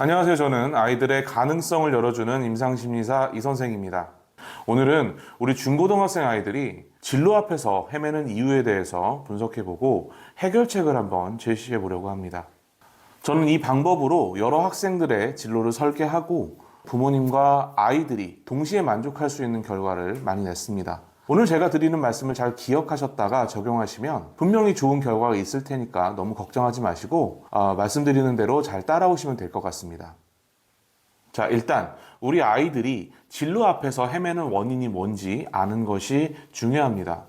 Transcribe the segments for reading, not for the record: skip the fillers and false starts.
안녕하세요. 저는 아이들의 가능성을 열어주는 임상심리사 이선생입니다. 오늘은 우리 중고등학생 아이들이 진로 앞에서 헤매는 이유에 대해서 분석해보고 해결책을 한번 제시해보려고 합니다. 저는 이 방법으로 여러 학생들의 진로를 설계하고 부모님과 아이들이 동시에 만족할 수 있는 결과를 많이 냈습니다. 오늘 제가 드리는 말씀을 잘 기억하셨다가 적용하시면 분명히 좋은 결과가 있을 테니까 너무 걱정하지 마시고 말씀드리는 대로 잘 따라오시면 될 것 같습니다. 자, 일단 우리 아이들이 진로 앞에서 헤매는 원인이 뭔지 아는 것이 중요합니다.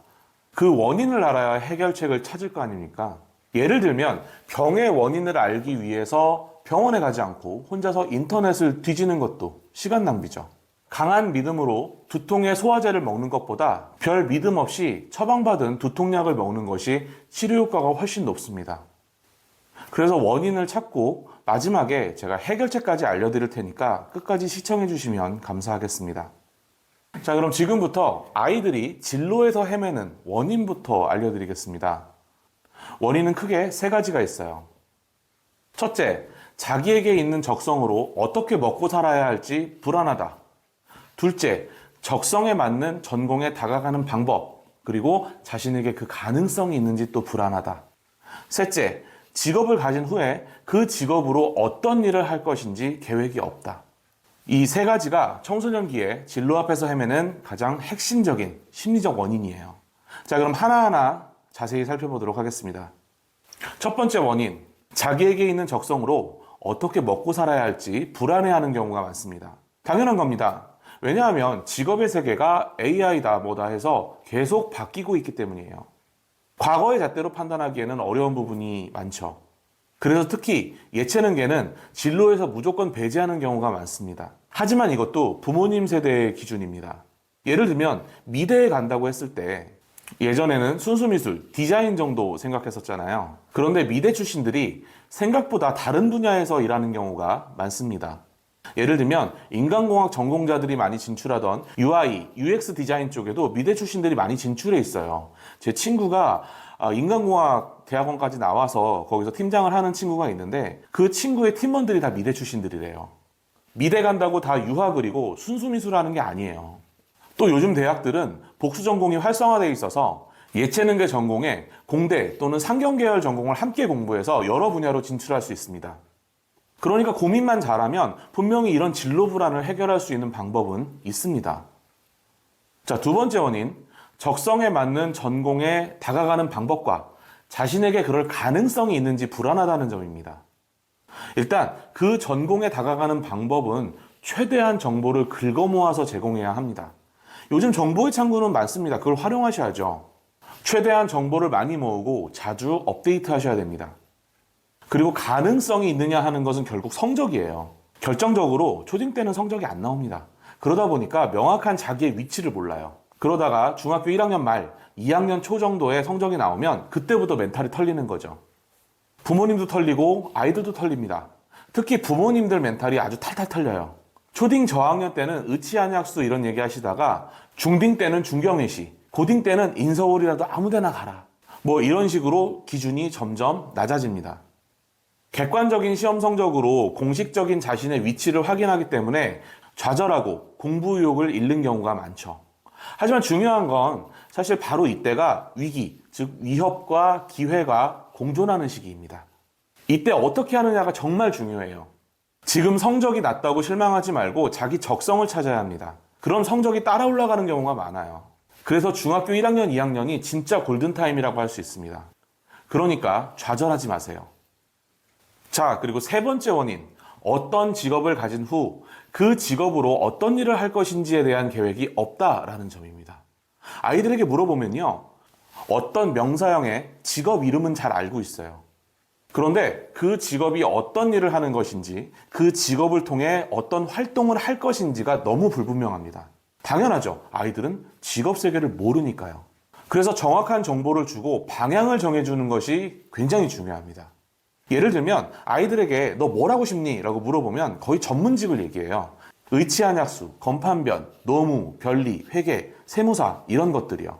그 원인을 알아야 해결책을 찾을 거 아닙니까? 예를 들면 병의 원인을 알기 위해서 병원에 가지 않고 혼자서 인터넷을 뒤지는 것도 시간 낭비죠. 강한 믿음으로 두통의 소화제를 먹는 것보다 별 믿음 없이 처방받은 두통약을 먹는 것이 치료 효과가 훨씬 높습니다. 그래서 원인을 찾고 마지막에 제가 해결책까지 알려드릴 테니까 끝까지 시청해 주시면 감사하겠습니다. 자, 그럼 지금부터 아이들이 진로에서 헤매는 원인부터 알려드리겠습니다. 원인은 크게 세 가지가 있어요. 첫째, 자기에게 있는 적성으로 어떻게 먹고 살아야 할지 불안하다. 둘째, 적성에 맞는 전공에 다가가는 방법, 그리고 자신에게 그 가능성이 있는지 또 불안하다. 셋째, 직업을 가진 후에 그 직업으로 어떤 일을 할 것인지 계획이 없다. 이 세 가지가 청소년기에 진로 앞에서 헤매는 가장 핵심적인 심리적 원인이에요. 자, 그럼 하나하나 자세히 살펴보도록 하겠습니다. 첫 번째 원인, 자기에게 있는 적성으로 어떻게 먹고 살아야 할지 불안해하는 경우가 많습니다. 당연한 겁니다. 왜냐하면 직업의 세계가 AI다 뭐다 해서 계속 바뀌고 있기 때문이에요. 과거의 잣대로 판단하기에는 어려운 부분이 많죠. 그래서 특히 예체능계는 진로에서 무조건 배제하는 경우가 많습니다. 하지만 이것도 부모님 세대의 기준입니다. 예를 들면 미대에 간다고 했을 때 예전에는 순수미술, 디자인 정도 생각했었잖아요. 그런데 미대 출신들이 생각보다 다른 분야에서 일하는 경우가 많습니다. 예를 들면 인간공학 전공자들이 많이 진출하던 UI, UX 디자인 쪽에도 미대 출신들이 많이 진출해 있어요. 제 친구가 인간공학 대학원까지 나와서 거기서 팀장을 하는 친구가 있는데 그 친구의 팀원들이 다 미대 출신들이래요. 미대 간다고 다 유학을이고 순수미술하는 게 아니에요. 또 요즘 대학들은 복수 전공이 활성화되어 있어서 예체능계 전공에 공대 또는 상경계열 전공을 함께 공부해서 여러 분야로 진출할 수 있습니다. 그러니까 고민만 잘하면 분명히 이런 진로 불안을 해결할 수 있는 방법은 있습니다. 자, 두 번째 원인, 적성에 맞는 전공에 다가가는 방법과 자신에게 그럴 가능성이 있는지 불안하다는 점입니다. 일단 그 전공에 다가가는 방법은 최대한 정보를 긁어 모아서 제공해야 합니다. 요즘 정보의 창구는 많습니다. 그걸 활용하셔야죠. 최대한 정보를 많이 모으고 자주 업데이트 하셔야 됩니다. 그리고 가능성이 있느냐 하는 것은 결국 성적이에요. 결정적으로 초딩 때는 성적이 안 나옵니다. 그러다 보니까 명확한 자기의 위치를 몰라요. 그러다가 중학교 1학년 말, 2학년 초 정도의 성적이 나오면 그때부터 멘탈이 털리는 거죠. 부모님도 털리고 아이들도 털립니다. 특히 부모님들 멘탈이 아주 탈탈 털려요. 초딩 저학년 때는 의치안약수 이런 얘기 하시다가 중딩 때는 중경외시, 고딩 때는 인서울이라도 아무데나 가라. 뭐 이런 식으로 기준이 점점 낮아집니다. 객관적인 시험 성적으로 공식적인 자신의 위치를 확인하기 때문에 좌절하고 공부 의욕을 잃는 경우가 많죠. 하지만 중요한 건 사실 바로 이때가 위기, 즉 위협과 기회가 공존하는 시기입니다. 이때 어떻게 하느냐가 정말 중요해요. 지금 성적이 낮다고 실망하지 말고 자기 적성을 찾아야 합니다. 그럼 성적이 따라 올라가는 경우가 많아요. 그래서 중학교 1학년, 2학년이 진짜 골든타임이라고 할 수 있습니다. 그러니까 좌절하지 마세요. 자, 그리고 세 번째 원인, 어떤 직업을 가진 후 그 직업으로 어떤 일을 할 것인지에 대한 계획이 없다라는 점입니다. 아이들에게 물어보면요, 어떤 명사형의 직업 이름은 잘 알고 있어요. 그런데 그 직업이 어떤 일을 하는 것인지, 그 직업을 통해 어떤 활동을 할 것인지가 너무 불분명합니다. 당연하죠. 아이들은 직업 세계를 모르니까요. 그래서 정확한 정보를 주고 방향을 정해주는 것이 굉장히 중요합니다. 예를 들면 아이들에게 너 뭘 하고 싶니? 라고 물어보면 거의 전문직을 얘기해요. 의치안약수, 건판변, 노무, 변리, 회계, 세무사 이런 것들이요.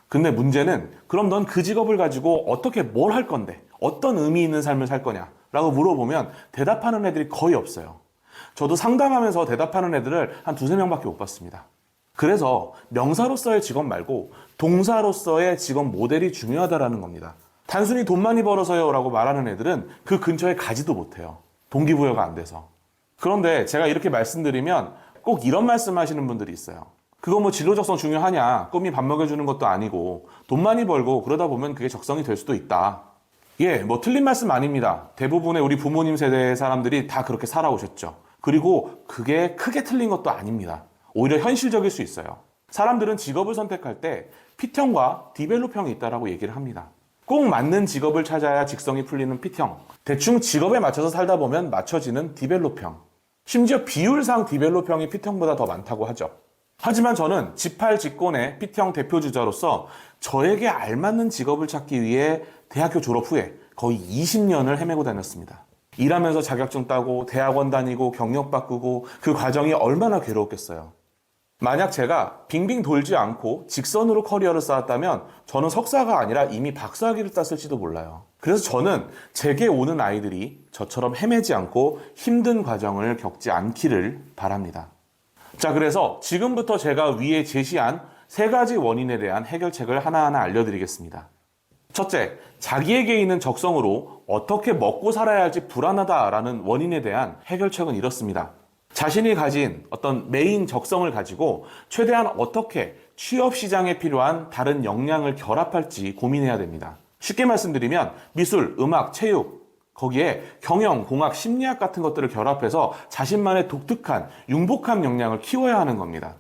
근데 문제는 그럼 넌 그 직업을 가지고 어떻게 뭘 할 건데? 어떤 의미 있는 삶을 살 거냐? 라고 물어보면 대답하는 애들이 거의 없어요. 저도 상담하면서 대답하는 애들을 한 두세 명밖에 못 봤습니다. 그래서 명사로서의 직업 말고 동사로서의 직업 모델이 중요하다는 겁니다. 단순히 돈 많이 벌어서요 라고 말하는 애들은 그 근처에 가지도 못해요. 동기부여가 안 돼서. 그런데 제가 이렇게 말씀드리면 꼭 이런 말씀 하시는 분들이 있어요. 그거 뭐 진로 적성 중요하냐? 꿈이 밥 먹여주는 것도 아니고 돈 많이 벌고 그러다 보면 그게 적성이 될 수도 있다. 예, 뭐 틀린 말씀 아닙니다. 대부분의 우리 부모님 세대의 사람들이 다 그렇게 살아오셨죠. 그리고 그게 크게 틀린 것도 아닙니다. 오히려 현실적일 수 있어요. 사람들은 직업을 선택할 때 P형과 디벨롭형이 있다고 얘기를 합니다. 꼭 맞는 직업을 찾아야 직성이 풀리는 P형, 대충 직업에 맞춰서 살다 보면 맞춰지는 디벨롭형, 심지어 비율상 디벨롭형이 P형보다 더 많다고 하죠. 하지만 저는 G8G권의 P형 대표주자로서 저에게 알맞는 직업을 찾기 위해 대학교 졸업 후에 거의 20년을 헤매고 다녔습니다. 일하면서 자격증 따고 대학원 다니고 경력 바꾸고 그 과정이 얼마나 괴로웠겠어요. 만약 제가 빙빙 돌지 않고 직선으로 커리어를 쌓았다면 저는 석사가 아니라 이미 박사학위를 땄을지도 몰라요. 그래서 저는 제게 오는 아이들이 저처럼 헤매지 않고 힘든 과정을 겪지 않기를 바랍니다. 자, 그래서 지금부터 제가 위에 제시한 3가지 원인에 대한 해결책을 하나하나 알려드리겠습니다. 첫째, 자기에게 있는 적성으로 어떻게 먹고 살아야 할지 불안하다라는 원인에 대한 해결책은 이렇습니다. 자신이 가진 어떤 메인 적성을 가지고 최대한 어떻게 취업 시장에 필요한 다른 역량을 결합할지 고민해야 됩니다. 쉽게 말씀드리면 미술, 음악, 체육, 거기에 경영, 공학, 심리학 같은 것들을 결합해서 자신만의 독특한 융복합 역량을 키워야 하는 겁니다.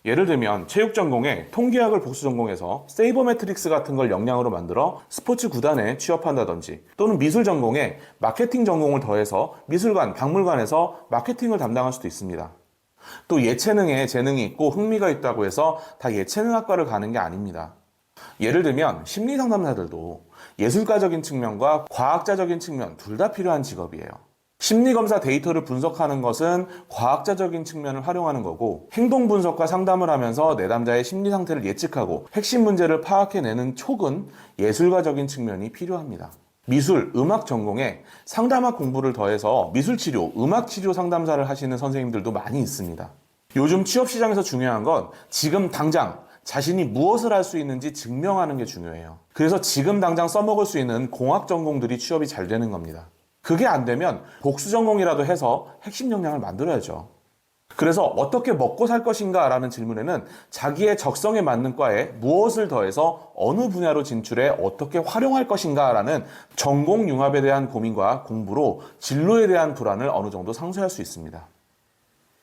예를 들면 체육 전공에 통계학을 복수 전공해서 세이버매트릭스 같은 걸 역량으로 만들어 스포츠 구단에 취업한다든지, 또는 미술 전공에 마케팅 전공을 더해서 미술관, 박물관에서 마케팅을 담당할 수도 있습니다. 또 예체능에 재능이 있고 흥미가 있다고 해서 다 예체능학과를 가는 게 아닙니다. 예를 들면 심리상담사들도 예술가적인 측면과 과학자적인 측면 둘 다 필요한 직업이에요. 심리검사 데이터를 분석하는 것은 과학자적인 측면을 활용하는 거고, 행동분석과 상담을 하면서 내담자의 심리 상태를 예측하고 핵심 문제를 파악해내는 촉은 예술가적인 측면이 필요합니다. 미술, 음악 전공에 상담학 공부를 더해서 미술치료, 음악치료 상담사를 하시는 선생님들도 많이 있습니다. 요즘 취업시장에서 중요한 건 지금 당장 자신이 무엇을 할 수 있는지 증명하는 게 중요해요. 그래서 지금 당장 써먹을 수 있는 공학 전공들이 취업이 잘 되는 겁니다. 그게 안 되면 복수 전공이라도 해서 핵심 역량을 만들어야죠. 그래서 어떻게 먹고 살 것인가 라는 질문에는 자기의 적성에 맞는 과에 무엇을 더해서 어느 분야로 진출해 어떻게 활용할 것인가 라는 전공 융합에 대한 고민과 공부로 진로에 대한 불안을 어느 정도 상쇄할 수 있습니다.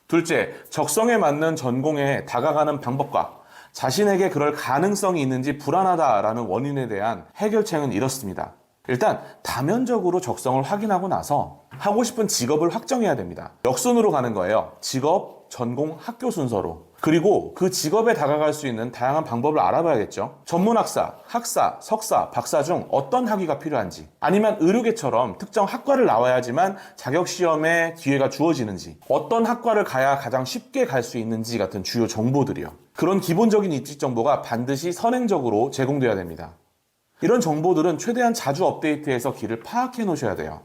둘째, 적성에 맞는 전공에 다가가는 방법과 자신에게 그럴 가능성이 있는지 불안하다라는 원인에 대한 해결책은 이렇습니다. 일단 다면적으로 적성을 확인하고 나서 하고 싶은 직업을 확정해야 됩니다. 역순으로 가는 거예요. 직업, 전공, 학교 순서로. 그리고 그 직업에 다가갈 수 있는 다양한 방법을 알아봐야겠죠. 전문학사, 학사, 석사, 박사 중 어떤 학위가 필요한지, 아니면 의료계처럼 특정 학과를 나와야지만 자격시험에 기회가 주어지는지, 어떤 학과를 가야 가장 쉽게 갈 수 있는지 같은 주요 정보들이요. 그런 기본적인 입직 정보가 반드시 선행적으로 제공돼야 됩니다. 이런 정보들은 최대한 자주 업데이트해서 길을 파악해 놓으셔야 돼요.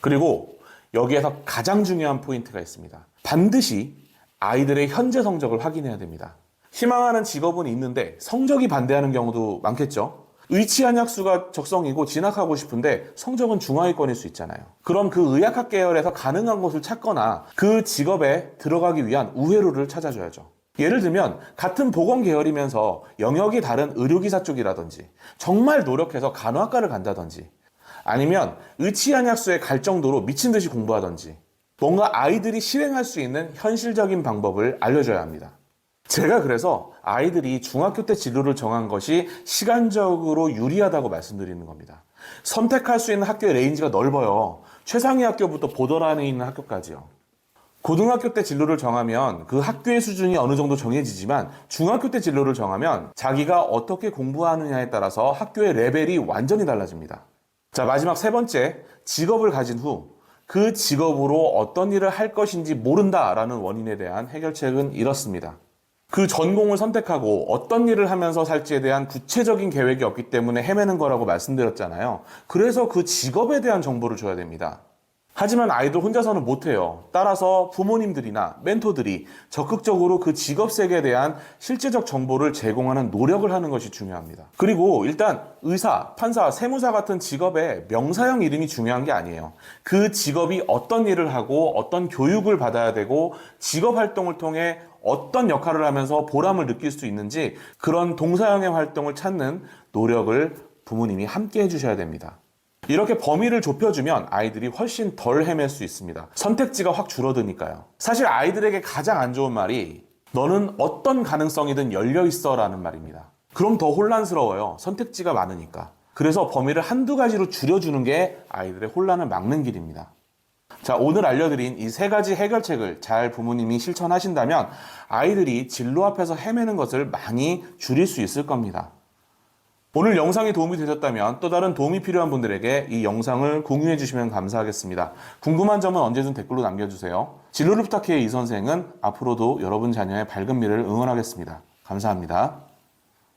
그리고 여기에서 가장 중요한 포인트가 있습니다. 반드시 아이들의 현재 성적을 확인해야 됩니다. 희망하는 직업은 있는데 성적이 반대하는 경우도 많겠죠. 의치한약수가 적성이고 진학하고 싶은데 성적은 중하위권일 수 있잖아요. 그럼 그 의학학 계열에서 가능한 곳을 찾거나 그 직업에 들어가기 위한 우회로를 찾아줘야죠. 예를 들면 같은 보건 계열이면서 영역이 다른 의료기사 쪽이라든지, 정말 노력해서 간호학과를 간다든지, 아니면 의치한약수에 갈 정도로 미친 듯이 공부하든지, 뭔가 아이들이 실행할 수 있는 현실적인 방법을 알려줘야 합니다. 제가 그래서 아이들이 중학교 때 진로를 정한 것이 시간적으로 유리하다고 말씀드리는 겁니다. 선택할 수 있는 학교의 레인지가 넓어요. 최상위 학교부터 보더란에 있는 학교까지요. 고등학교 때 진로를 정하면 그 학교의 수준이 어느 정도 정해지지만, 중학교 때 진로를 정하면 자기가 어떻게 공부하느냐에 따라서 학교의 레벨이 완전히 달라집니다. 자, 마지막 3번째, 직업을 가진 후 그 직업으로 어떤 일을 할 것인지 모른다라는 원인에 대한 해결책은 이렇습니다. 그 전공을 선택하고 어떤 일을 하면서 살지에 대한 구체적인 계획이 없기 때문에 헤매는 거라고 말씀드렸잖아요. 그래서 그 직업에 대한 정보를 줘야 됩니다. 하지만 아이들 혼자서는 못해요. 따라서 부모님들이나 멘토들이 적극적으로 그 직업 세계에 대한 실제적 정보를 제공하는 노력을 하는 것이 중요합니다. 그리고 일단 의사, 판사, 세무사 같은 직업의 명사형 이름이 중요한 게 아니에요. 그 직업이 어떤 일을 하고 어떤 교육을 받아야 되고 직업 활동을 통해 어떤 역할을 하면서 보람을 느낄 수 있는지 그런 동사형의 활동을 찾는 노력을 부모님이 함께 해주셔야 됩니다. 이렇게 범위를 좁혀주면 아이들이 훨씬 덜 헤맬 수 있습니다. 선택지가 확 줄어드니까요. 사실 아이들에게 가장 안 좋은 말이 너는 어떤 가능성이든 열려있어 라는 말입니다. 그럼 더 혼란스러워요. 선택지가 많으니까. 그래서 범위를 한두 가지로 줄여주는 게 아이들의 혼란을 막는 길입니다. 자, 오늘 알려드린 이 3가지 해결책을 잘 부모님이 실천하신다면 아이들이 진로 앞에서 헤매는 것을 많이 줄일 수 있을 겁니다. 오늘 영상이 도움이 되셨다면 또 다른 도움이 필요한 분들에게 이 영상을 공유해 주시면 감사하겠습니다. 궁금한 점은 언제든 댓글로 남겨주세요. 진로를 부탁해 이 선생은 앞으로도 여러분 자녀의 밝은 미래를 응원하겠습니다. 감사합니다.